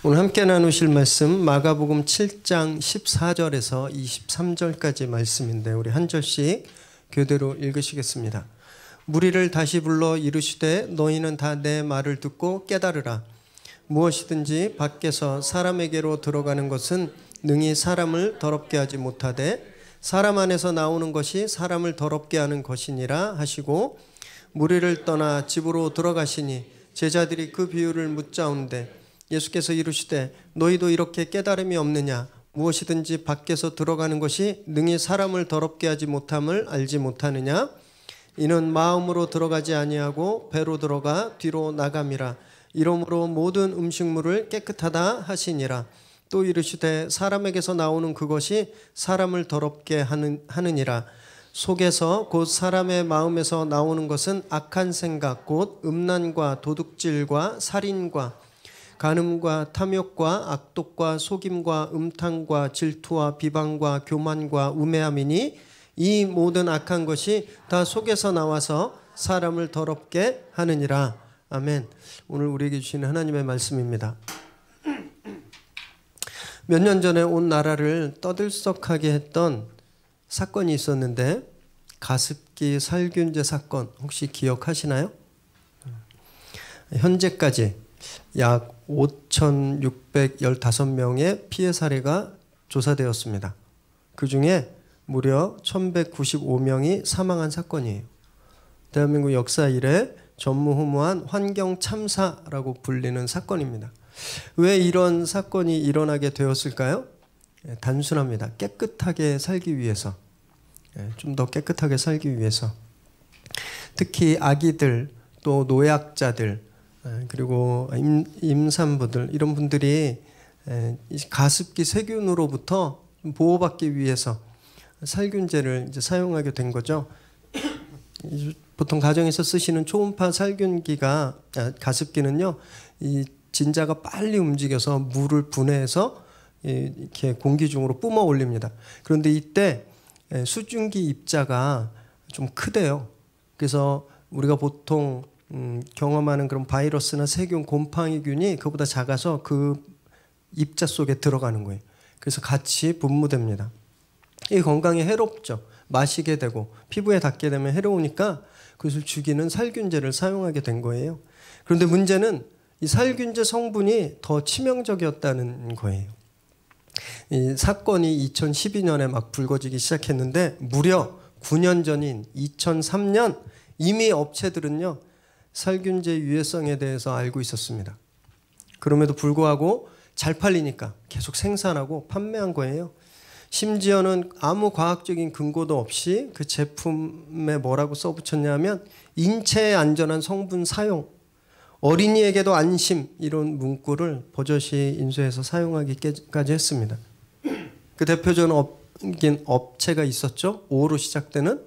오늘 함께 나누실 말씀 마가복음 7장 14절에서 23절까지 말씀인데 우리 한 절씩 교대로 읽으시겠습니다. 무리를 다시 불러 이르시되 너희는 다 내 말을 듣고 깨달으라. 무엇이든지 밖에서 사람에게로 들어가는 것은 능히 사람을 더럽게 하지 못하되 사람 안에서 나오는 것이 사람을 더럽게 하는 것이니라 하시고 무리를 떠나 집으로 들어가시니 제자들이 그 비유를 묻자온대 예수께서 이르시되 너희도 이렇게 깨달음이 없느냐? 무엇이든지 밖에서 들어가는 것이 능히 사람을 더럽게 하지 못함을 알지 못하느냐? 이는 마음으로 들어가지 아니하고 배로 들어가 뒤로 나감이라. 이러므로 모든 음식물을 깨끗하다 하시니라. 또 이르시되 사람에게서 나오는 그것이 사람을 더럽게 하느니라. 속에서 곧 사람의 마음에서 나오는 것은 악한 생각 곧 음란과 도둑질과 살인과 간음과 탐욕과 악독과 속임과 음탕과 질투와 비방과 교만과 우매함이니 이 모든 악한 것이 다 속에서 나와서 사람을 더럽게 하느니라. 아멘. 오늘 우리에게 주시는 하나님의 말씀입니다. 몇 년 전에 온 나라를 떠들썩하게 했던 사건이 있었는데 가습기 살균제 사건 혹시 기억하시나요? 현재까지 약 5,615명의 피해 사례가 조사되었습니다. 그 중에 무려 1,195명이 사망한 사건이에요. 대한민국 역사 이래 전무후무한 환경 참사라고 불리는 사건입니다. 왜 이런 사건이 일어나게 되었을까요? 단순합니다. 깨끗하게 살기 위해서. 좀 더 깨끗하게 살기 위해서. 특히 아기들 또 노약자들 그리고 임산부들 이런 분들이 가습기 세균으로부터 보호받기 위해서 살균제를 이제 사용하게 된 거죠. 보통 가정에서 쓰시는 초음파 살균기가 가습기는요, 이 진자가 빨리 움직여서 물을 분해해서 이렇게 공기 중으로 뿜어 올립니다. 그런데 이때 수증기 입자가 좀 크대요. 그래서 우리가 보통 경험하는 그런 바이러스나 세균, 곰팡이균이 그보다 작아서 그 입자 속에 들어가는 거예요. 그래서 같이 분무됩니다. 이 건강에 해롭죠. 마시게 되고 피부에 닿게 되면 해로우니까 그것을 죽이는 살균제를 사용하게 된 거예요. 그런데 문제는 이 살균제 성분이 더 치명적이었다는 거예요. 이 사건이 2012년에 막 불거지기 시작했는데 무려 9년 전인 2003년 이미 업체들은요 살균제 유해성에 대해서 알고 있었습니다. 그럼에도 불구하고 잘 팔리니까 계속 생산하고 판매한 거예요. 심지어는 아무 과학적인 근거도 없이 그 제품에 뭐라고 써붙였냐면 인체에 안전한 성분 사용, 어린이에게도 안심 이런 문구를 버젓이 인쇄해서 사용하기까지 했습니다. 그 대표적인 업체가 있었죠. O로 시작되는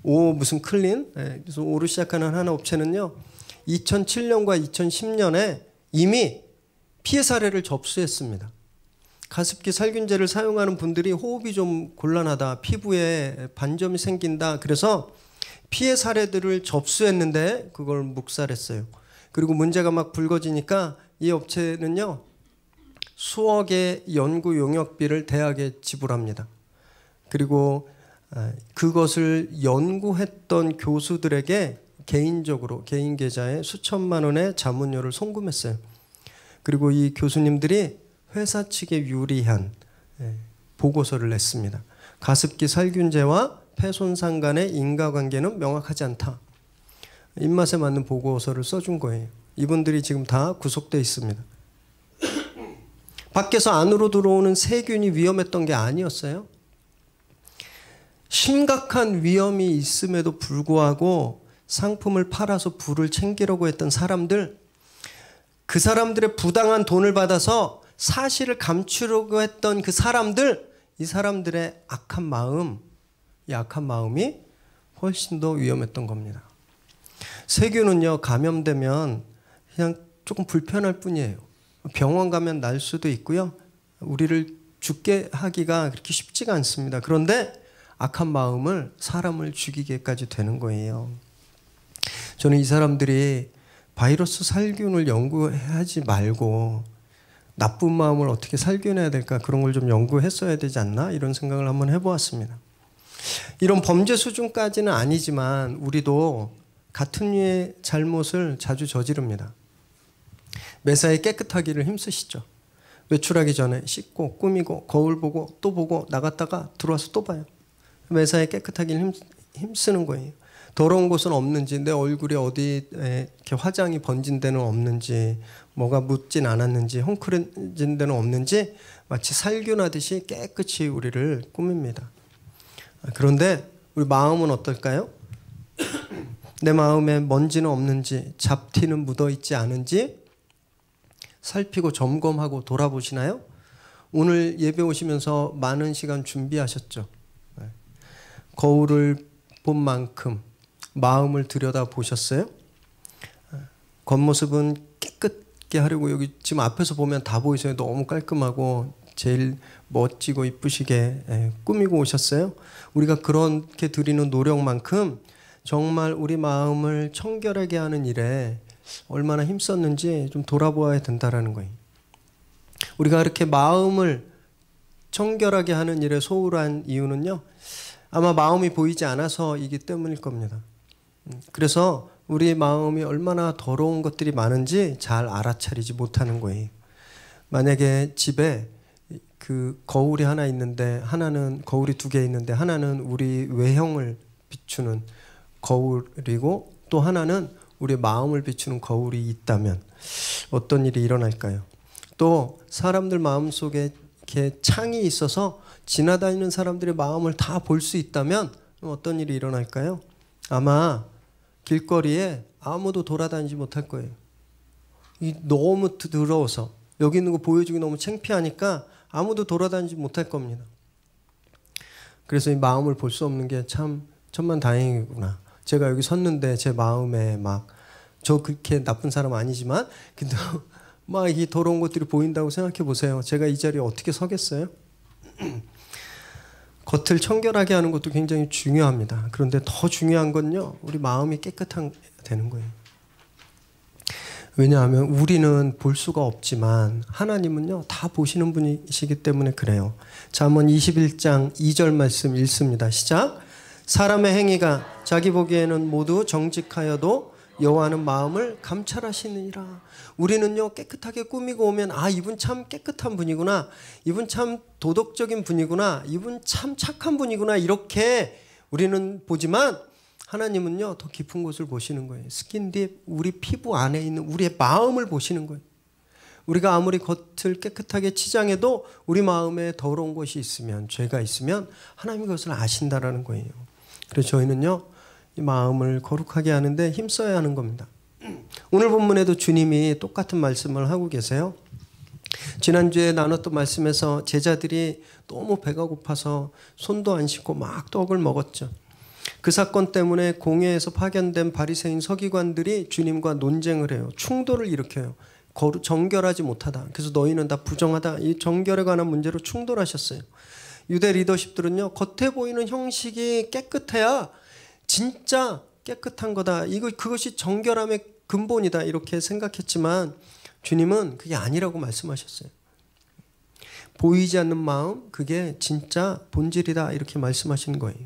O 무슨 클린 그래서 O로 시작하는 하나 업체는요 2007년과 2010년에 이미 피해 사례를 접수했습니다. 가습기 살균제를 사용하는 분들이 호흡이 좀 곤란하다, 피부에 반점이 생긴다, 그래서 피해 사례들을 접수했는데 그걸 묵살했어요. 그리고 문제가 막 불거지니까 이 업체는요 수억의 연구 용역비를 대학에 지불합니다. 그리고 그것을 연구했던 교수들에게 개인적으로 개인 계좌에 수천만 원의 자문료를 송금했어요. 그리고 이 교수님들이 회사 측에 유리한 보고서를 냈습니다. 가습기 살균제와 폐손상 간의 인과관계는 명확하지 않다. 입맛에 맞는 보고서를 써준 거예요. 이분들이 지금 다 구속돼 있습니다. 밖에서 안으로 들어오는 세균이 위험했던 게 아니었어요. 심각한 위험이 있음에도 불구하고 상품을 팔아서 부를 챙기려고 했던 사람들, 그 사람들의 부당한 돈을 받아서 사실을 감추려고 했던 그 사람들, 이 사람들의 악한 마음, 이 악한 마음이 훨씬 더 위험했던 겁니다. 세균은요 감염되면 그냥 조금 불편할 뿐이에요. 병원 가면 날 수도 있고요. 우리를 죽게 하기가 그렇게 쉽지가 않습니다. 그런데 악한 마음을 사람을 죽이게까지 되는 거예요. 저는 이 사람들이 바이러스 살균을 연구하지 말고 나쁜 마음을 어떻게 살균해야 될까, 그런 걸 좀 연구했어야 되지 않나, 이런 생각을 한번 해보았습니다. 이런 범죄 수준까지는 아니지만 우리도 같은 류의 잘못을 자주 저지릅니다. 매사에 깨끗하기를 힘쓰시죠. 외출하기 전에 씻고 꾸미고 거울 보고 또 보고 나갔다가 들어와서 또 봐요. 매사에 깨끗하기를 힘쓰는 거예요. 더러운 곳은 없는지, 내 얼굴에 어디 이렇게 화장이 번진 데는 없는지, 뭐가 묻진 않았는지, 헝클어진 데는 없는지 마치 살균하듯이 깨끗이 우리를 꾸밉니다. 그런데 우리 마음은 어떨까요? 내 마음에 먼지는 없는지, 잡티는 묻어있지 않은지 살피고 점검하고 돌아보시나요? 오늘 예배 오시면서 많은 시간 준비하셨죠. 거울을 본 만큼 마음을 들여다보셨어요? 겉모습은 깨끗게 하려고 여기 지금 앞에서 보면 다 보이세요. 너무 깔끔하고 제일 멋지고 이쁘시게 꾸미고 오셨어요. 우리가 그렇게 드리는 노력만큼 정말 우리 마음을 청결하게 하는 일에 얼마나 힘썼는지 좀 돌아보아야 된다라는 거예요. 우리가 이렇게 마음을 청결하게 하는 일에 소홀한 이유는요, 아마 마음이 보이지 않아서이기 때문일 겁니다. 그래서 우리 마음이 얼마나 더러운 것들이 많은지 잘 알아차리지 못하는 거예요. 만약에 집에 그 거울이 하나 있는데, 하나는 거울이 두 개 있는데, 하나는 우리 외형을 비추는 거울이고 또 하나는 우리 마음을 비추는 거울이 있다면 어떤 일이 일어날까요? 또 사람들 마음속에 이렇게 창이 있어서 지나다니는 사람들의 마음을 다 볼 수 있다면 어떤 일이 일어날까요? 아마 길거리에 아무도 돌아다니지 못할 거예요. 너무 더러워서, 여기 있는 거 보여주기 너무 창피하니까 아무도 돌아다니지 못할 겁니다. 그래서 이 마음을 볼 수 없는 게 참 천만다행이구나. 제가 여기 섰는데 제 마음에 막, 저 그렇게 나쁜 사람 아니지만 근데 막 이 더러운 것들이 보인다고 생각해 보세요. 제가 이 자리에 어떻게 서겠어요? 겉을 청결하게 하는 것도 굉장히 중요합니다. 그런데 더 중요한 건요, 우리 마음이 깨끗한 되는 거예요. 왜냐하면 우리는 볼 수가 없지만 하나님은요 다 보시는 분이시기 때문에 그래요. 잠언 21장 2절 말씀 읽습니다. 시작. 사람의 행위가 자기 보기에는 모두 정직하여도 여호와는 마음을 감찰하시느니라. 우리는요 깨끗하게 꾸미고 오면, 아, 이분 참 깨끗한 분이구나, 이분 참 도덕적인 분이구나, 이분 참 착한 분이구나, 이렇게 우리는 보지만 하나님은요 더 깊은 곳을 보시는 거예요. 스킨딥, 우리 피부 안에 있는 우리의 마음을 보시는 거예요. 우리가 아무리 겉을 깨끗하게 치장해도 우리 마음에 더러운 것이 있으면, 죄가 있으면 하나님이 그것을 아신다라는 거예요. 그래서 저희는요 이 마음을 거룩하게 하는데 힘써야 하는 겁니다. 오늘 본문에도 주님이 똑같은 말씀을 하고 계세요. 지난주에 나눴던 말씀에서 제자들이 너무 배가 고파서 손도 안 씻고 막 떡을 먹었죠. 그 사건 때문에 공회에서 파견된 바리새인 서기관들이 주님과 논쟁을 해요. 충돌을 일으켜요. 정결하지 못하다. 그래서 너희는 다 부정하다. 이 정결에 관한 문제로 충돌하셨어요. 유대 리더십들은요, 겉에 보이는 형식이 깨끗해야 진짜 깨끗한 거다. 그것이 정결함의 근본이다. 이렇게 생각했지만 주님은 그게 아니라고 말씀하셨어요. 보이지 않는 마음, 그게 진짜 본질이다. 이렇게 말씀하신 거예요.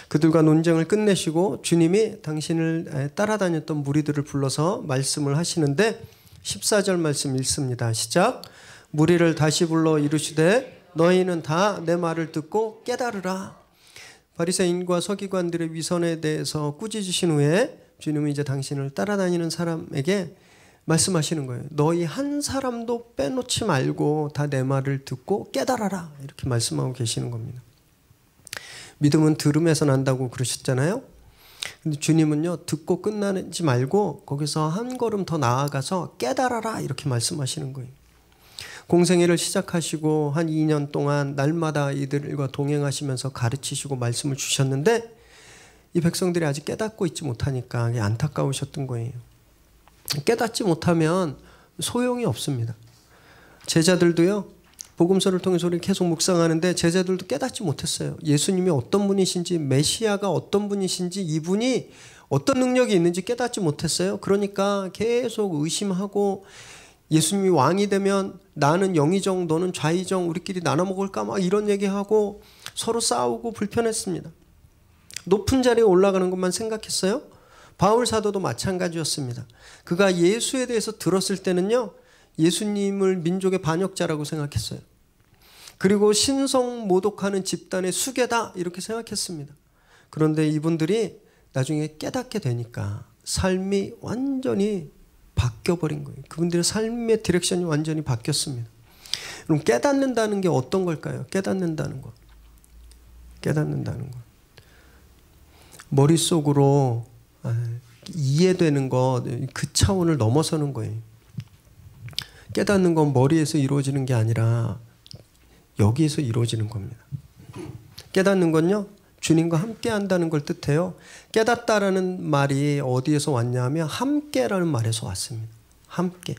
그들과 논쟁을 끝내시고 주님이 당신을 따라다녔던 무리들을 불러서 말씀을 하시는데 14절 말씀 읽습니다. 시작. 무리를 다시 불러 이르시되 너희는 다 내 말을 듣고 깨달으라. 바리새인과 서기관들의 위선에 대해서 꾸짖으신 후에 주님은 이제 당신을 따라다니는 사람에게 말씀하시는 거예요. 너희 한 사람도 빼놓지 말고 다 내 말을 듣고 깨달아라. 이렇게 말씀하고 계시는 겁니다. 믿음은 들음에서 난다고 그러셨잖아요. 근데 주님은요 듣고 끝나지 말고 거기서 한 걸음 더 나아가서 깨달아라 이렇게 말씀하시는 거예요. 공생애를 시작하시고 한 2년 동안 날마다 이들과 동행하시면서 가르치시고 말씀을 주셨는데 이 백성들이 아직 깨닫고 있지 못하니까 안타까우셨던 거예요. 깨닫지 못하면 소용이 없습니다. 제자들도요 복음서를 통해서 우리 계속 묵상하는데 제자들도 깨닫지 못했어요. 예수님이 어떤 분이신지, 메시아가 어떤 분이신지, 이분이 어떤 능력이 있는지 깨닫지 못했어요. 그러니까 계속 의심하고 예수님이 왕이 되면 나는 영의정 너는 좌의정 우리끼리 나눠 먹을까 막 이런 얘기하고 서로 싸우고 불편했습니다. 높은 자리에 올라가는 것만 생각했어요. 바울 사도도 마찬가지였습니다. 그가 예수에 대해서 들었을 때는요, 예수님을 민족의 반역자라고 생각했어요. 그리고 신성 모독하는 집단의 수괴다 이렇게 생각했습니다. 그런데 이분들이 나중에 깨닫게 되니까 삶이 완전히 바뀌어버린 거예요. 그분들의 삶의 디렉션이 완전히 바뀌었습니다. 그럼 깨닫는다는 게 어떤 걸까요? 깨닫는다는 것. 깨닫는다는 것. 머릿속으로 이해되는 것, 그 차원을 넘어서는 거예요. 깨닫는 건 머리에서 이루어지는 게 아니라 여기에서 이루어지는 겁니다. 깨닫는 건요, 주님과 함께 한다는 걸 뜻해요. 깨닫다라는 말이 어디에서 왔냐면 함께라는 말에서 왔습니다. 함께.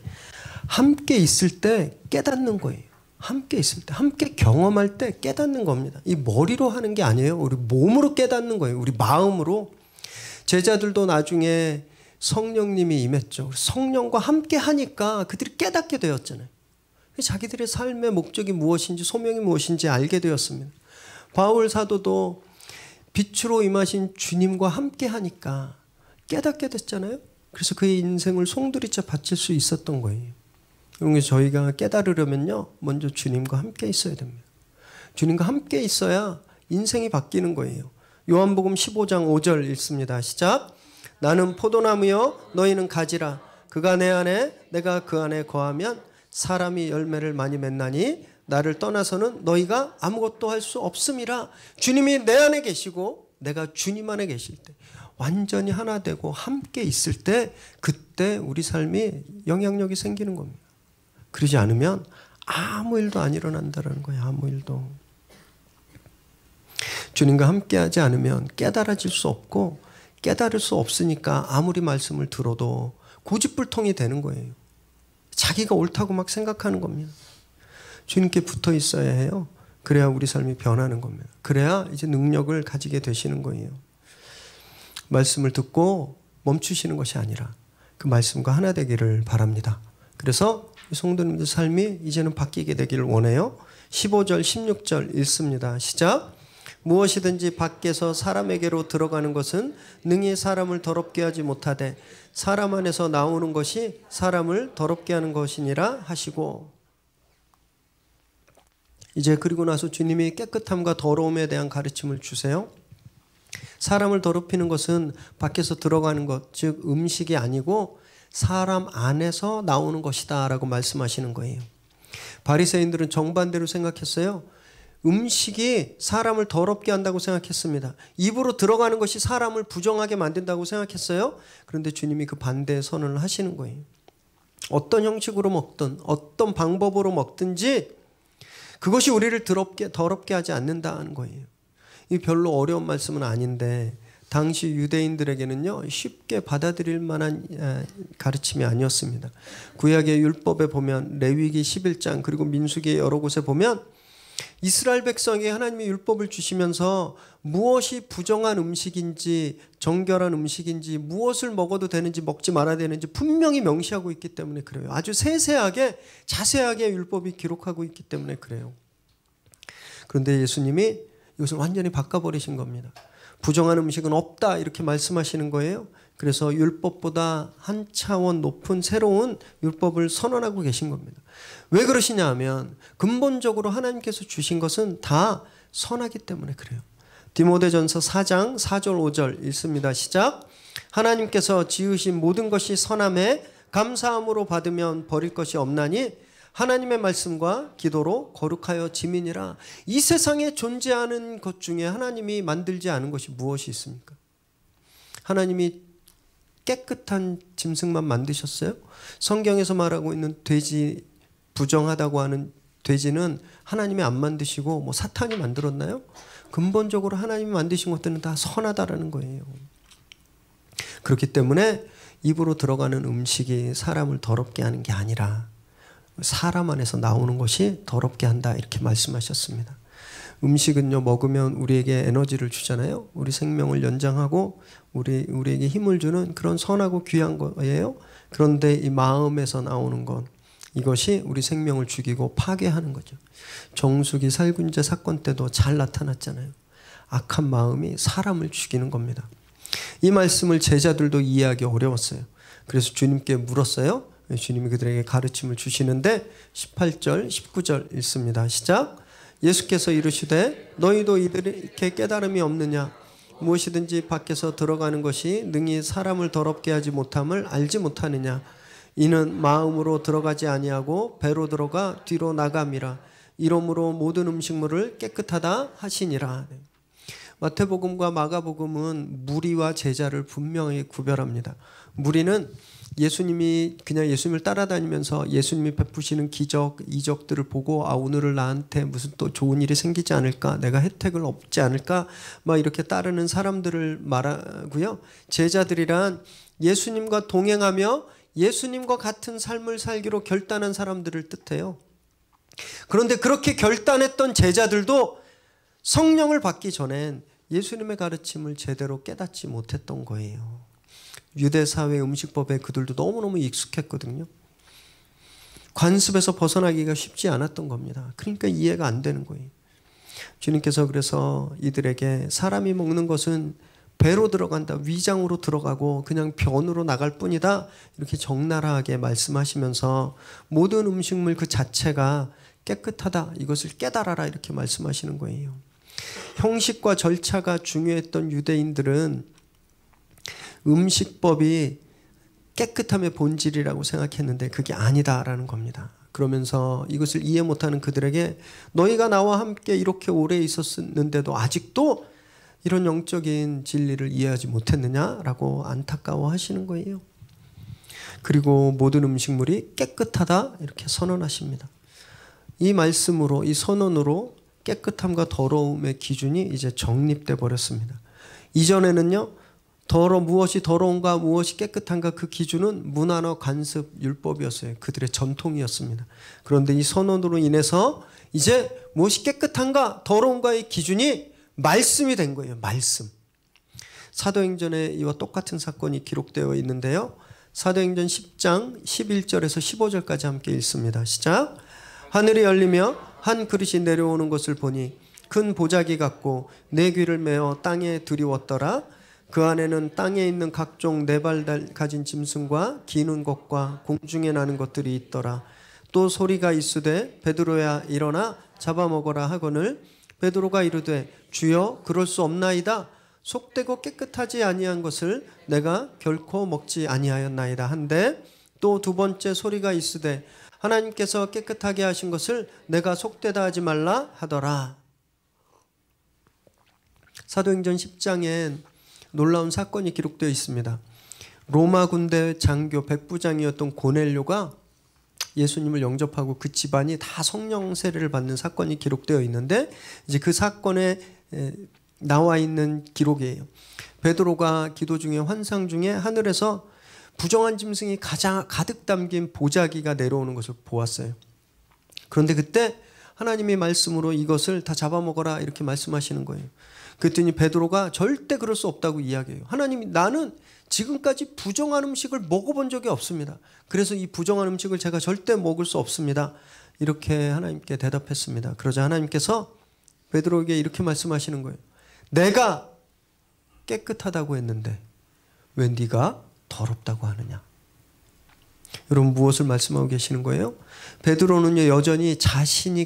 함께 있을 때 깨닫는 거예요. 함께 있을 때, 함께 경험할 때 깨닫는 겁니다. 이 머리로 하는 게 아니에요. 우리 몸으로 깨닫는 거예요. 우리 마음으로. 제자들도 나중에 성령님이 임했죠. 성령과 함께 하니까 그들이 깨닫게 되었잖아요. 자기들의 삶의 목적이 무엇인지 소명이 무엇인지 알게 되었습니다. 바울 사도도 빛으로 임하신 주님과 함께 하니까 깨닫게 됐잖아요. 그래서 그의 인생을 송두리째 바칠 수 있었던 거예요. 그래서 저희가 깨달으려면요, 먼저 주님과 함께 있어야 됩니다. 주님과 함께 있어야 인생이 바뀌는 거예요. 요한복음 15장 5절 읽습니다. 시작. 나는 포도나무여 너희는 가지라. 그가 내 안에 내가 그 안에 거하면 사람이 열매를 많이 맺나니 나를 떠나서는 너희가 아무것도 할 수 없음이라. 주님이 내 안에 계시고 내가 주님 안에 계실 때 완전히 하나 되고 함께 있을 때 그때 우리 삶이 영향력이 생기는 겁니다. 그러지 않으면 아무 일도 안 일어난다는 거예요. 아무 일도. 주님과 함께하지 않으면 깨달아질 수 없고 깨달을 수 없으니까 아무리 말씀을 들어도 고집불통이 되는 거예요. 자기가 옳다고 막 생각하는 겁니다. 주님께 붙어 있어야 해요. 그래야 우리 삶이 변하는 겁니다. 그래야 이제 능력을 가지게 되시는 거예요. 말씀을 듣고 멈추시는 것이 아니라 그 말씀과 하나 되기를 바랍니다. 그래서 성도님들 삶이 이제는 바뀌게 되기를 원해요. 15절 16절 읽습니다. 시작. 무엇이든지 밖에서 사람에게로 들어가는 것은 능히 사람을 더럽게 하지 못하되 사람 안에서 나오는 것이 사람을 더럽게 하는 것이니라 하시고. 이제 그리고 나서 주님이 깨끗함과 더러움에 대한 가르침을 주세요. 사람을 더럽히는 것은 밖에서 들어가는 것, 즉 음식이 아니고 사람 안에서 나오는 것이다 라고 말씀하시는 거예요. 바리새인들은 정반대로 생각했어요. 음식이 사람을 더럽게 한다고 생각했습니다. 입으로 들어가는 것이 사람을 부정하게 만든다고 생각했어요. 그런데 주님이 그 반대의 선언을 하시는 거예요. 어떤 형식으로 먹든 어떤 방법으로 먹든지 그것이 우리를 더럽게 하지 않는다는 거예요. 이 별로 어려운 말씀은 아닌데 당시 유대인들에게는요, 쉽게 받아들일 만한 가르침이 아니었습니다. 구약의 율법에 보면 레위기 11장 그리고 민수기 여러 곳에 보면 이스라엘 백성에게 하나님이 율법을 주시면서 무엇이 부정한 음식인지 정결한 음식인지 무엇을 먹어도 되는지 먹지 말아야 되는지 분명히 명시하고 있기 때문에 그래요. 아주 세세하게 자세하게 율법이 기록하고 있기 때문에 그래요. 그런데 예수님이 이것을 완전히 바꿔버리신 겁니다. 부정한 음식은 없다 이렇게 말씀하시는 거예요. 그래서 율법보다 한 차원 높은 새로운 율법을 선언하고 계신 겁니다. 왜 그러시냐 하면 근본적으로 하나님께서 주신 것은 다 선하기 때문에 그래요. 디모데전서 4장 4절 5절 읽습니다. 시작. 하나님께서 지으신 모든 것이 선함에 감사함으로 받으면 버릴 것이 없나니 하나님의 말씀과 기도로 거룩하여 지민이라. 이 세상에 존재하는 것 중에 하나님이 만들지 않은 것이 무엇이 있습니까? 하나님이 깨끗한 짐승만 만드셨어요? 성경에서 말하고 있는 돼지, 부정하다고 하는 돼지는 하나님이 안 만드시고 뭐 사탄이 만들었나요? 근본적으로 하나님이 만드신 것들은 다 선하다라는 거예요. 그렇기 때문에 입으로 들어가는 음식이 사람을 더럽게 하는 게 아니라 사람 안에서 나오는 것이 더럽게 한다 이렇게 말씀하셨습니다. 음식은요, 먹으면 우리에게 에너지를 주잖아요. 우리 생명을 연장하고 우리에게 힘을 주는 그런 선하고 귀한 거예요. 그런데 이 마음에서 나오는 것, 이것이 우리 생명을 죽이고 파괴하는 거죠. 정수기 살균제 사건 때도 잘 나타났잖아요. 악한 마음이 사람을 죽이는 겁니다. 이 말씀을 제자들도 이해하기 어려웠어요. 그래서 주님께 물었어요. 주님이 그들에게 가르침을 주시는데 18절 19절 읽습니다. 시작. 예수께서 이르시되 너희도 이렇게 깨달음이 없느냐. 무엇이든지 밖에서 들어가는 것이 능히 사람을 더럽게 하지 못함을 알지 못하느냐. 이는 마음으로 들어가지 아니하고 배로 들어가 뒤로 나감이라. 이러므로 모든 음식물을 깨끗하다 하시니라. 마태복음과 마가복음은 무리와 제자를 분명히 구별합니다. 무리는 예수님이 그냥 예수님을 따라다니면서 예수님이 베푸시는 기적, 이적들을 보고 오늘을 나한테 무슨 또 좋은 일이 생기지 않을까, 내가 혜택을 얻지 않을까 막 이렇게 따르는 사람들을 말하고요. 제자들이란 예수님과 동행하며 예수님과 같은 삶을 살기로 결단한 사람들을 뜻해요. 그런데 그렇게 결단했던 제자들도 성령을 받기 전엔 예수님의 가르침을 제대로 깨닫지 못했던 거예요. 유대사회 음식법에 그들도 너무너무 익숙했거든요. 관습에서 벗어나기가 쉽지 않았던 겁니다. 그러니까 이해가 안 되는 거예요. 주님께서 그래서 이들에게 사람이 먹는 것은 배로 들어간다, 위장으로 들어가고 그냥 변으로 나갈 뿐이다, 이렇게 적나라하게 말씀하시면서 모든 음식물 그 자체가 깨끗하다, 이것을 깨달아라, 이렇게 말씀하시는 거예요. 형식과 절차가 중요했던 유대인들은 음식법이 깨끗함의 본질이라고 생각했는데 그게 아니다라는 겁니다. 그러면서 이것을 이해 못하는 그들에게 너희가 나와 함께 이렇게 오래 있었는데도 아직도 이런 영적인 진리를 이해하지 못했느냐라고 안타까워하시는 거예요. 그리고 모든 음식물이 깨끗하다 이렇게 선언하십니다. 이 말씀으로, 이 선언으로 깨끗함과 더러움의 기준이 이제 정립돼 버렸습니다. 이전에는요, 무엇이 더러운가 무엇이 깨끗한가 그 기준은 문화나 관습, 율법이었어요. 그들의 전통이었습니다. 그런데 이 선언으로 인해서 이제 무엇이 깨끗한가 더러운가의 기준이 말씀이 된 거예요. 말씀. 사도행전에 이와 똑같은 사건이 기록되어 있는데요. 사도행전 10장 11절에서 15절까지 함께 읽습니다. 시작. 하늘이 열리며 한 그릇이 내려오는 것을 보니 큰 보자기 같고 네 귀를 메어 땅에 들이웠더라. 그 안에는 땅에 있는 각종 네 발 가진 짐승과 기는 것과 공중에 나는 것들이 있더라. 또 소리가 있으되 베드로야 일어나 잡아먹어라 하거늘 베드로가 이르되 주여 그럴 수 없나이다. 속되고 깨끗하지 아니한 것을 내가 결코 먹지 아니하였나이다 한데 또 두 번째 소리가 있으되 하나님께서 깨끗하게 하신 것을 내가 속되다 하지 말라 하더라. 사도행전 10장엔 놀라운 사건이 기록되어 있습니다. 로마 군대 장교 백부장이었던 고넬료가 예수님을 영접하고 그 집안이 다 성령 세례를 받는 사건이 기록되어 있는데 이제 그 사건에 나와 있는 기록이에요. 베드로가 기도 중에 환상 중에 하늘에서 부정한 짐승이 가득 담긴 보자기가 내려오는 것을 보았어요. 그런데 그때 하나님의 말씀으로 이것을 다 잡아먹어라 이렇게 말씀하시는 거예요. 그랬더니 베드로가 절대 그럴 수 없다고 이야기해요. 하나님이 나는 지금까지 부정한 음식을 먹어본 적이 없습니다. 그래서 이 부정한 음식을 제가 절대 먹을 수 없습니다. 이렇게 하나님께 대답했습니다. 그러자 하나님께서 베드로에게 이렇게 말씀하시는 거예요. 내가 깨끗하다고 했는데 왜 네가 더럽다고 하느냐. 여러분 무엇을 말씀하고 계시는 거예요? 베드로는요 여전히 자신이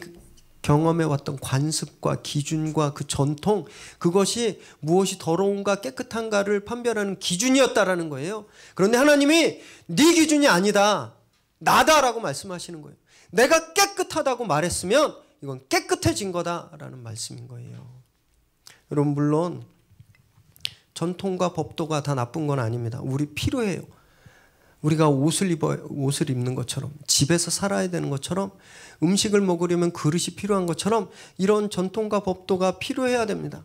경험해왔던 관습과 기준과 그 전통, 그것이 무엇이 더러운가 깨끗한가를 판별하는 기준이었다라는 거예요. 그런데 하나님이 네 기준이 아니다, 나다라고 말씀하시는 거예요. 내가 깨끗하다고 말했으면 이건 깨끗해진 거다라는 말씀인 거예요. 여러분 물론 전통과 법도가 다 나쁜 건 아닙니다. 우리 필요해요. 우리가 옷을 입는 것처럼, 집에서 살아야 되는 것처럼, 음식을 먹으려면 그릇이 필요한 것처럼 이런 전통과 법도가 필요해야 됩니다.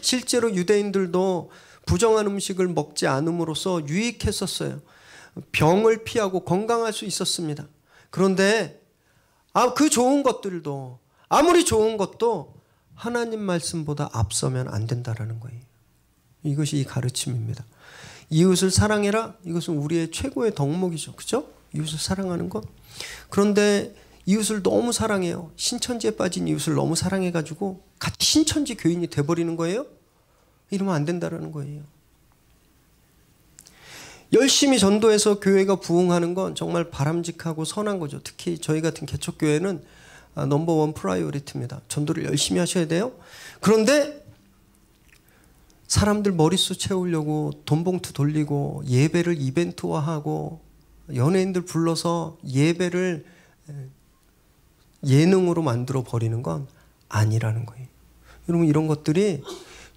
실제로 유대인들도 부정한 음식을 먹지 않음으로써 유익했었어요. 병을 피하고 건강할 수 있었습니다. 그런데 그 좋은 것들도, 아무리 좋은 것도 하나님 말씀보다 앞서면 안 된다라는 거예요. 이것이 이 가르침입니다. 이웃을 사랑해라. 이것은 우리의 최고의 덕목이죠. 그렇죠? 이웃을 사랑하는 것. 그런데 이웃을 너무 사랑해요. 신천지에 빠진 이웃을 너무 사랑해가지고 같이 신천지 교인이 돼버리는 거예요. 이러면 안 된다라는 거예요. 열심히 전도해서 교회가 부흥하는 건 정말 바람직하고 선한 거죠. 특히 저희 같은 개척교회는 넘버원 프라이오리티입니다. 전도를 열심히 하셔야 돼요. 그런데 사람들 머릿수 채우려고 돈봉투 돌리고 예배를 이벤트화하고 연예인들 불러서 예배를 예능으로 만들어 버리는 건 아니라는 거예요. 여러분, 이런 것들이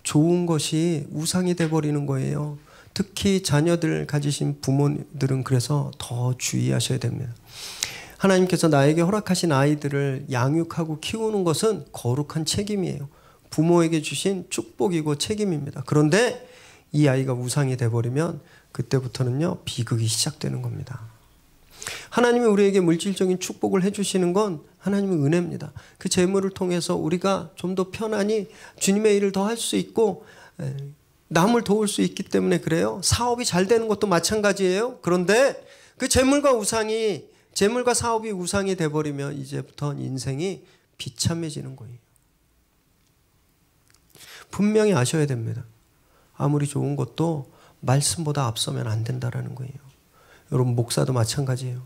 좋은 것이 우상이 돼 버리는 거예요. 특히 자녀들 가지신 부모들은 그래서 더 주의하셔야 됩니다. 하나님께서 나에게 허락하신 아이들을 양육하고 키우는 것은 거룩한 책임이에요. 부모에게 주신 축복이고 책임입니다. 그런데 이 아이가 우상이 돼버리면 그때부터는요, 비극이 시작되는 겁니다. 하나님이 우리에게 물질적인 축복을 해주시는 건 하나님의 은혜입니다. 그 재물을 통해서 우리가 좀 더 편안히 주님의 일을 더 할 수 있고 남을 도울 수 있기 때문에 그래요. 사업이 잘 되는 것도 마찬가지예요. 그런데 그 재물과 사업이 우상이 돼버리면 이제부터는 인생이 비참해지는 거예요. 분명히 아셔야 됩니다. 아무리 좋은 것도 말씀보다 앞서면 안 된다는 거예요. 여러분, 목사도 마찬가지예요.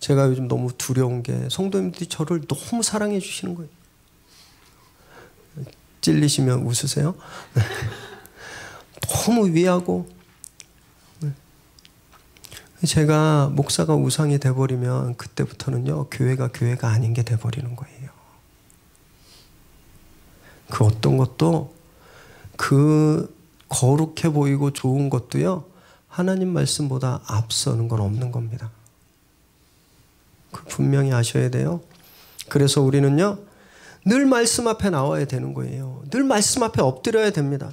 제가 요즘 너무 두려운 게 성도님들이 저를 너무 사랑해 주시는 거예요. 찔리시면 웃으세요. 너무 위하고, 제가 목사가 우상이 돼버리면 그때부터는요, 교회가 아닌 게 돼버리는 거예요. 그 어떤 것도, 그 거룩해 보이고 좋은 것도요, 하나님 말씀보다 앞서는 건 없는 겁니다. 그 분명히 아셔야 돼요. 그래서 우리는요, 늘 말씀 앞에 나와야 되는 거예요. 늘 말씀 앞에 엎드려야 됩니다.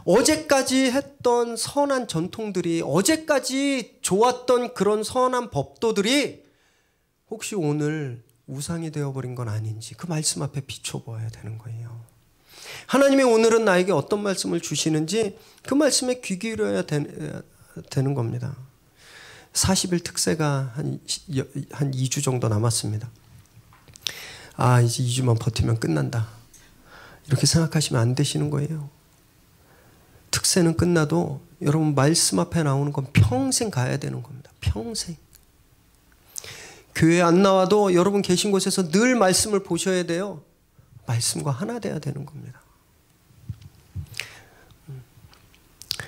어제까지 했던 선한 전통들이, 어제까지 좋았던 그런 선한 법도들이 혹시 오늘 우상이 되어버린 건 아닌지 그 말씀 앞에 비춰보아야 되는 거예요. 하나님이 오늘은 나에게 어떤 말씀을 주시는지 그 말씀에 귀 기울여야 되는 겁니다. 40일 특세가 한 2주 정도 남았습니다. 이제 2주만 버티면 끝난다, 이렇게 생각하시면 안 되시는 거예요. 특세는 끝나도 여러분, 말씀 앞에 나오는 건 평생 가야 되는 겁니다. 평생. 교회 안 나와도 여러분 계신 곳에서 늘 말씀을 보셔야 돼요. 말씀과 하나 돼야 되는 겁니다.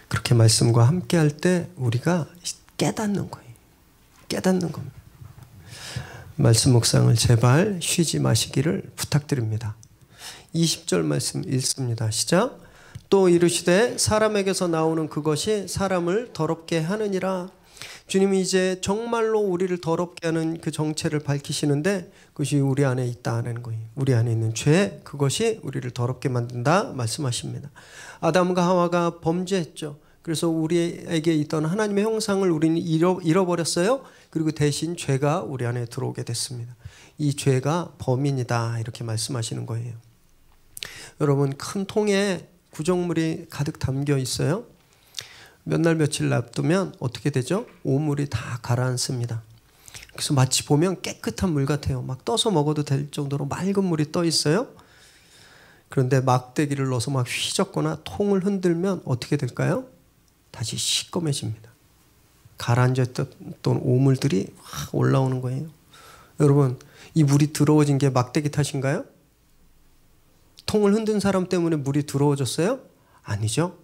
그렇게 말씀과 함께 할 때 우리가 깨닫는 거예요. 깨닫는 겁니다. 말씀 묵상을 제발 쉬지 마시기를 부탁드립니다. 20절 말씀 읽습니다. 시작. 또 이르시되 사람에게서 나오는 그것이 사람을 더럽게 하느니라. 주님이 이제 정말로 우리를 더럽게 하는 그 정체를 밝히시는데 그것이 우리 안에 있다는 거예요. 우리 안에 있는 죄, 그것이 우리를 더럽게 만든다 말씀하십니다. 아담과 하와가 범죄했죠. 그래서 우리에게 있던 하나님의 형상을 우리는 잃어버렸어요. 그리고 대신 죄가 우리 안에 들어오게 됐습니다. 이 죄가 범인이다, 이렇게 말씀하시는 거예요. 여러분, 큰 통에 구정물이 가득 담겨 있어요. 몇 날 며칠 놔두면 어떻게 되죠? 오물이 다 가라앉습니다. 그래서 마치 보면 깨끗한 물 같아요. 막 떠서 먹어도 될 정도로 맑은 물이 떠 있어요. 그런데 막대기를 넣어서 막 휘젓거나 통을 흔들면 어떻게 될까요? 다시 시꺼매집니다. 가라앉았던 오물들이 확 올라오는 거예요. 여러분, 이 물이 더러워진 게 막대기 탓인가요? 통을 흔든 사람 때문에 물이 더러워졌어요? 아니죠.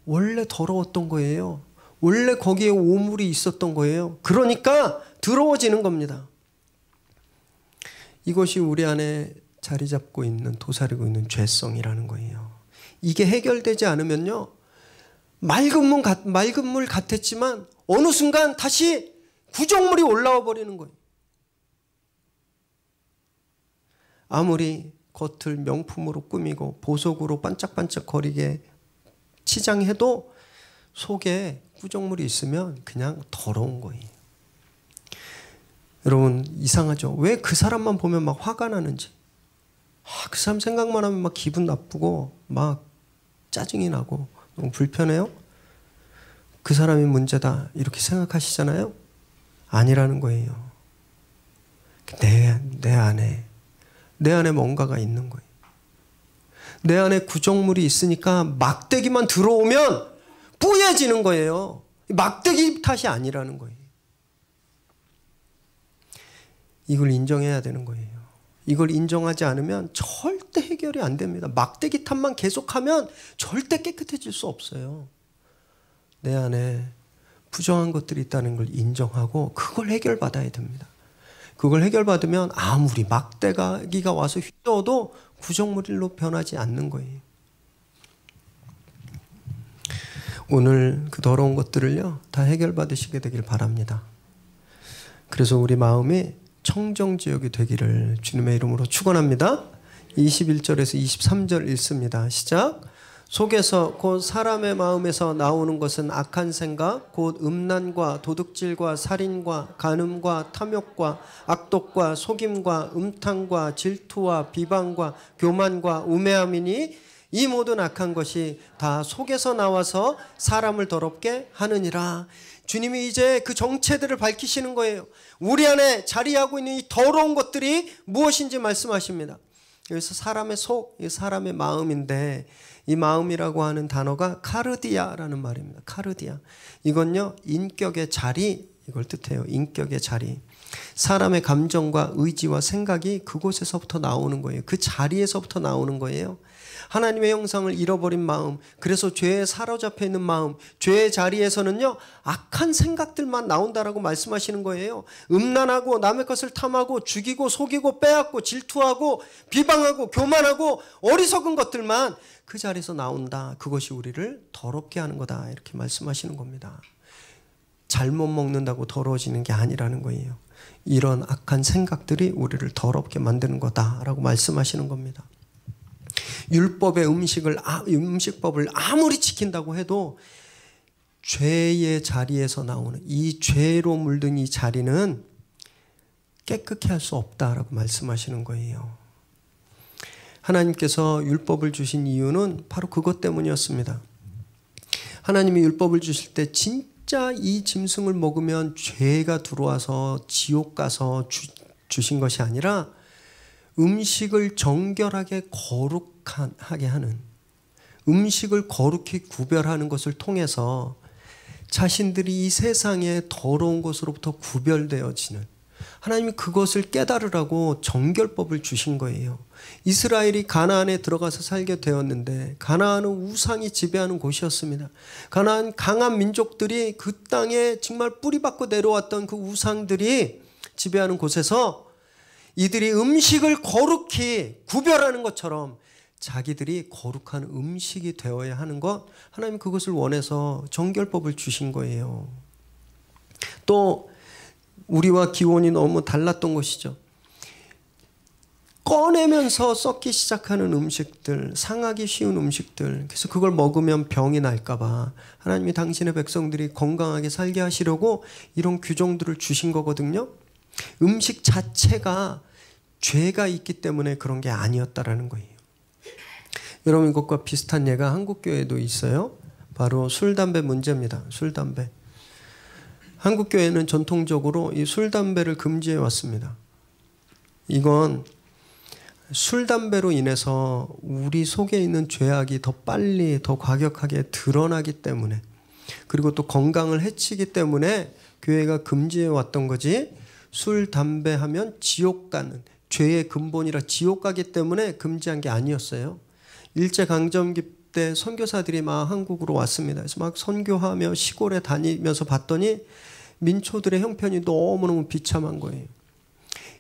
원래 더러웠던 거예요. 원래 거기에 오물이 있었던 거예요. 그러니까 더러워지는 겁니다. 이것이 우리 안에 자리 잡고 있는, 도사리고 있는 죄성이라는 거예요. 이게 해결되지 않으면요, 맑은 물 같았지만 어느 순간 다시 구정물이 올라와 버리는 거예요. 아무리 겉을 명품으로 꾸미고 보석으로 반짝반짝거리게 치장해도 속에 구정물이 있으면 그냥 더러운 거예요. 여러분, 이상하죠? 왜 그 사람만 보면 막 화가 나는지, 그 사람 생각만 하면 막 기분 나쁘고 막 짜증이 나고 너무 불편해요? 그 사람이 문제다, 이렇게 생각하시잖아요? 아니라는 거예요. 내 안에 뭔가가 있는 거예요. 내 안에 구정물이 있으니까 막대기만 들어오면 뿌얘지는 거예요. 막대기 탓이 아니라는 거예요. 이걸 인정해야 되는 거예요. 이걸 인정하지 않으면 절대 해결이 안 됩니다. 막대기 탓만 계속하면 절대 깨끗해질 수 없어요. 내 안에 부정한 것들이 있다는 걸 인정하고 그걸 해결받아야 됩니다. 그걸 해결받으면 아무리 막대기가 와서 휘저어도 구정물로 변하지 않는 거예요. 오늘 그 더러운 것들을요, 다 해결받으시게 되길 바랍니다. 그래서 우리 마음이 청정지역이 되기를 주님의 이름으로 축원합니다. 21절에서 23절 읽습니다. 시작. 속에서 곧 사람의 마음에서 나오는 것은 악한 생각, 곧 음란과 도둑질과 살인과 간음과 탐욕과 악독과 속임과 음탕과 질투와 비방과 교만과 우매함이니 이 모든 악한 것이 다 속에서 나와서 사람을 더럽게 하느니라. 주님이 이제 그 정체들을 밝히시는 거예요. 우리 안에 자리하고 있는 이 더러운 것들이 무엇인지 말씀하십니다. 여기서 사람의 속, 사람의 마음인데 이 마음이라고 하는 단어가 카르디아라는 말입니다. 카르디아. 이건요, 인격의 자리, 이걸 뜻해요. 인격의 자리. 사람의 감정과 의지와 생각이 그곳에서부터 나오는 거예요. 그 자리에서부터 나오는 거예요. 하나님의 형상을 잃어버린 마음, 그래서 죄에 사로잡혀 있는 마음, 죄의 자리에서는요, 악한 생각들만 나온다라고 말씀하시는 거예요. 음란하고 남의 것을 탐하고 죽이고 속이고 빼앗고 질투하고 비방하고 교만하고 어리석은 것들만 그 자리에서 나온다. 그것이 우리를 더럽게 하는 거다. 이렇게 말씀하시는 겁니다. 잘못 먹는다고 더러워지는 게 아니라는 거예요. 이런 악한 생각들이 우리를 더럽게 만드는 거다라고 말씀하시는 겁니다. 율법의 음식법을 아무리 지킨다고 해도 죄의 자리에서 나오는 이 죄로 물든 이 자리는 깨끗게 할 수 없다라고 말씀하시는 거예요. 하나님께서 율법을 주신 이유는 바로 그것 때문이었습니다. 하나님이 율법을 주실 때 진짜 이 짐승을 먹으면 죄가 들어와서 지옥 가서 주신 것이 아니라 음식을 정결하게 거룩하게 하는, 음식을 거룩히 구별하는 것을 통해서 자신들이 이 세상의 더러운 것으로부터 구별되어지는, 하나님이 그것을 깨달으라고 정결법을 주신 거예요. 이스라엘이 가나안에 들어가서 살게 되었는데 가나안은 우상이 지배하는 곳이었습니다. 가나안 강한 민족들이 그 땅에 정말 뿌리박고 내려왔던 그 우상들이 지배하는 곳에서 이들이 음식을 거룩히 구별하는 것처럼 자기들이 거룩한 음식이 되어야 하는 것, 하나님 그것을 원해서 정결법을 주신 거예요. 또 우리와 기원이 너무 달랐던 것이죠. 꺼내면서 썩기 시작하는 음식들, 상하기 쉬운 음식들, 그래서 그걸 먹으면 병이 날까 봐 하나님이 당신의 백성들이 건강하게 살게 하시려고 이런 규정들을 주신 거거든요. 음식 자체가 죄가 있기 때문에 그런 게 아니었다라는 거예요. 여러분, 이것과 비슷한 예가 한국교회에도 있어요. 바로 술, 담배 문제입니다. 술, 담배. 한국교회는 전통적으로 이 술, 담배를 금지해 왔습니다. 이건 술, 담배로 인해서 우리 속에 있는 죄악이 더 빨리, 더 과격하게 드러나기 때문에, 그리고 또 건강을 해치기 때문에 교회가 금지해 왔던 거지, 술, 담배 하면 지옥 가는, 죄의 근본이라 지옥 가기 때문에 금지한 게 아니었어요. 일제강점기 때 선교사들이 막 한국으로 왔습니다. 그래서 막 선교하며 시골에 다니면서 봤더니 민초들의 형편이 너무너무 비참한 거예요.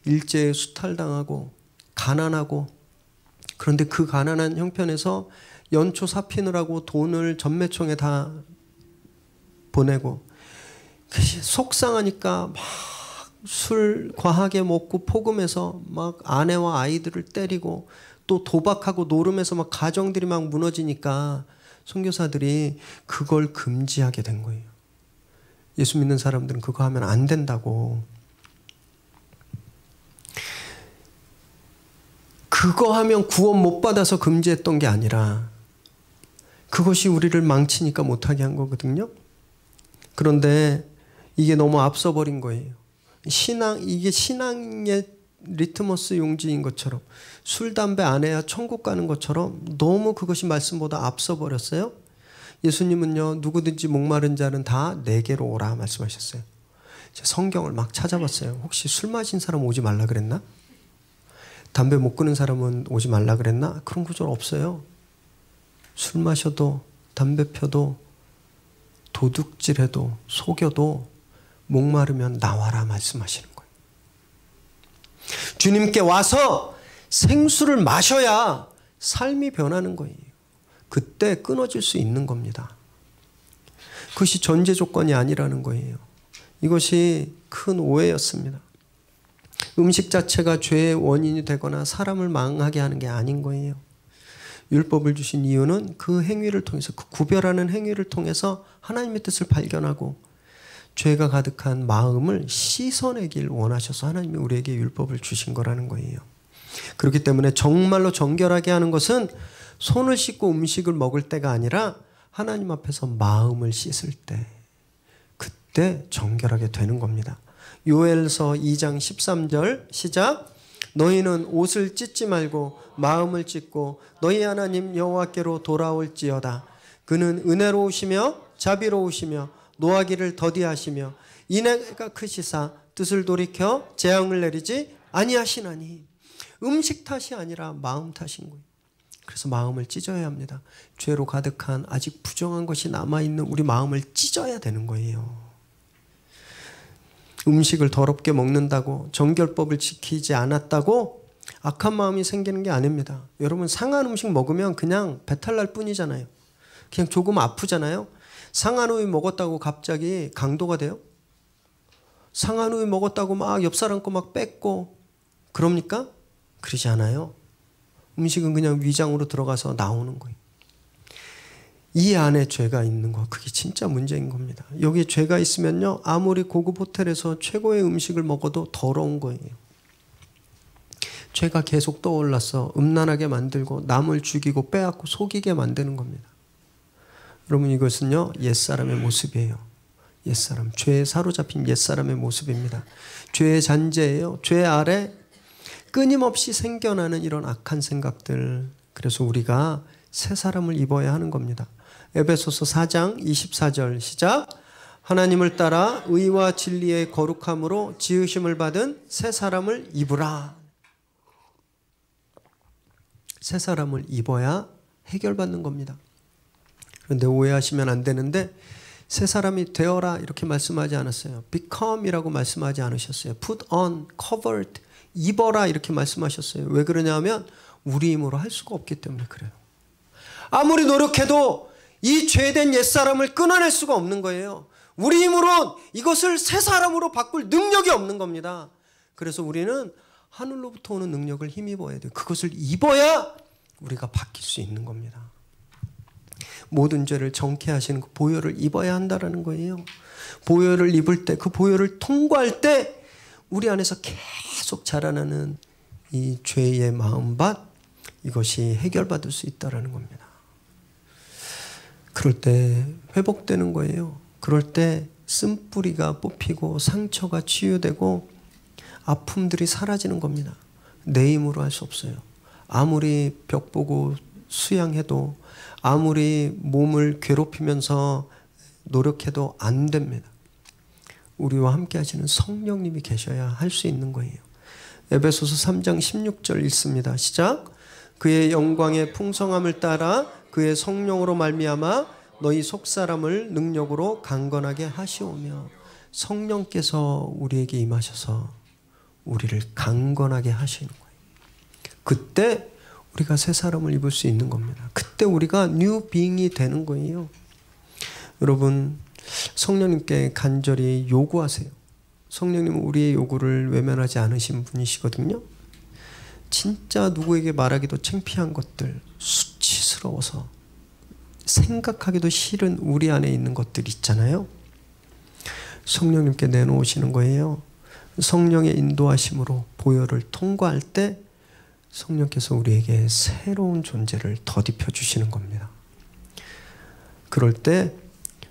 일제에 수탈당하고 가난하고, 그런데 그 가난한 형편에서 연초 사피느라고 돈을 전매총에 다 보내고, 속상하니까 막 술 과하게 먹고 포금해서 막 아내와 아이들을 때리고 또 도박하고 노름해서 막 가정들이 막 무너지니까 선교사들이 그걸 금지하게 된 거예요. 예수 믿는 사람들은 그거 하면 안 된다고. 그거 하면 구원 못 받아서 금지했던 게 아니라 그것이 우리를 망치니까 못하게 한 거거든요. 그런데 이게 너무 앞서버린 거예요. 이게 신앙의 리트머스 용지인 것처럼, 술, 담배 안 해야 천국 가는 것처럼 너무 그것이 말씀보다 앞서버렸어요. 예수님은요, 누구든지 목마른 자는 다 내게로 오라 말씀하셨어요. 제가 성경을 막 찾아봤어요. 혹시 술 마신 사람 오지 말라 그랬나? 담배 못 끊는 사람은 오지 말라 그랬나? 그런 구절 없어요. 술 마셔도, 담배 펴도, 도둑질해도, 속여도 목마르면 나와라 말씀하시는 거예요. 주님께 와서 생수를 마셔야 삶이 변하는 거예요. 그때 끊어질 수 있는 겁니다. 그것이 전제 조건이 아니라는 거예요. 이것이 큰 오해였습니다. 음식 자체가 죄의 원인이 되거나 사람을 망하게 하는 게 아닌 거예요. 율법을 주신 이유는 그 행위를 통해서, 그 구별하는 행위를 통해서 하나님의 뜻을 발견하고 죄가 가득한 마음을 씻어내길 원하셔서 하나님이 우리에게 율법을 주신 거라는 거예요. 그렇기 때문에 정말로 정결하게 하는 것은 손을 씻고 음식을 먹을 때가 아니라 하나님 앞에서 마음을 씻을 때, 그때 정결하게 되는 겁니다. 요엘서 2장 13절 시작. 너희는 옷을 찢지 말고 마음을 찢고 너희 하나님 여호와께로 돌아올지어다. 그는 은혜로우시며 자비로우시며 노하기를 더디하시며 인애가 크시사 뜻을 돌이켜 재앙을 내리지 아니하시나니. 음식 탓이 아니라 마음 탓인 거예요. 그래서 마음을 찢어야 합니다. 죄로 가득한 아직 부정한 것이 남아있는 우리 마음을 찢어야 되는 거예요. 음식을 더럽게 먹는다고, 정결법을 지키지 않았다고 악한 마음이 생기는 게 아닙니다. 여러분, 상한 음식 먹으면 그냥 배탈 날 뿐이잖아요. 그냥 조금 아프잖아요. 상한 우유 먹었다고 갑자기 강도가 돼요? 상한 우유 먹었다고 막 옆 사람 거 막 뺏고 그럽니까? 그러지 않아요. 음식은 그냥 위장으로 들어가서 나오는 거예요. 이 안에 죄가 있는 거, 그게 진짜 문제인 겁니다. 여기 죄가 있으면요, 아무리 고급 호텔에서 최고의 음식을 먹어도 더러운 거예요. 죄가 계속 떠올라서 음란하게 만들고 남을 죽이고 빼앗고 속이게 만드는 겁니다. 여러분, 이것은요, 옛사람의 모습이에요. 옛사람, 죄에 사로잡힌 옛사람의 모습입니다. 죄의 잔재예요. 죄 아래 끊임없이 생겨나는 이런 악한 생각들. 그래서 우리가 새 사람을 입어야 하는 겁니다. 에베소서 4장 24절 시작. 하나님을 따라 의와 진리의 거룩함으로 지으심을 받은 새 사람을 입으라. 새 사람을 입어야 해결받는 겁니다. 그런데 오해하시면 안 되는데, 새 사람이 되어라 이렇게 말씀하지 않았어요. become이라고 말씀하지 않으셨어요. put on, covered, 입어라 이렇게 말씀하셨어요. 왜 그러냐면 우리 힘으로 할 수가 없기 때문에 그래요. 아무리 노력해도 이 죄된 옛사람을 끊어낼 수가 없는 거예요. 우리 힘으로 이것을 새 사람으로 바꿀 능력이 없는 겁니다. 그래서 우리는 하늘로부터 오는 능력을 힘입어야 돼요. 그것을 입어야 우리가 바뀔 수 있는 겁니다. 모든 죄를 정케하시는 그 보혈을 입어야 한다는 거예요. 보혈을 입을 때, 그 보혈을 통과할 때 우리 안에서 계속 자라나는 이 죄의 마음밭, 이것이 해결받을 수 있다는 겁니다. 그럴 때 회복되는 거예요. 그럴 때 쓴뿌리가 뽑히고 상처가 치유되고 아픔들이 사라지는 겁니다. 내 힘으로 할 수 없어요. 아무리 벽 보고 수양해도, 아무리 몸을 괴롭히면서 노력해도 안 됩니다. 우리와 함께 하시는 성령님이 계셔야 할 수 있는 거예요. 에베소서 3장 16절 읽습니다. 시작. 그의 영광의 풍성함을 따라 그의 성령으로 말미암아 너희 속사람을 능력으로 강건하게 하시오며. 성령께서 우리에게 임하셔서 우리를 강건하게 하시는 거예요. 그때 우리가 새 사람을 입을 수 있는 겁니다. 그때 우리가 뉴 빙이 되는 거예요. 여러분, 성령님께 간절히 요구하세요. 성령님은 우리의 요구를 외면하지 않으신 분이시거든요. 진짜 누구에게 말하기도 창피한 것들, 수치스러워서 생각하기도 싫은 우리 안에 있는 것들 있잖아요. 성령님께 내놓으시는 거예요. 성령의 인도하심으로 보혈을 통과할 때 성령께서 우리에게 새로운 존재를 덧입혀 주시는 겁니다. 그럴 때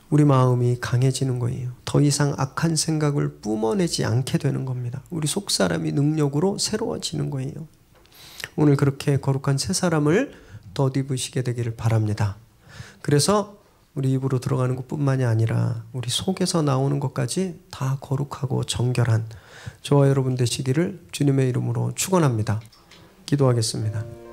우리 마음이 강해지는 거예요. 더 이상 악한 생각을 뿜어내지 않게 되는 겁니다. 우리 속사람이 능력으로 새로워지는 거예요. 오늘 그렇게 거룩한 새 사람을 덧입으시게 되기를 바랍니다. 그래서 우리 입으로 들어가는 것뿐만이 아니라 우리 속에서 나오는 것까지 다 거룩하고 정결한 저와 여러분 되시기를 주님의 이름으로 축원합니다. 기도하겠습니다.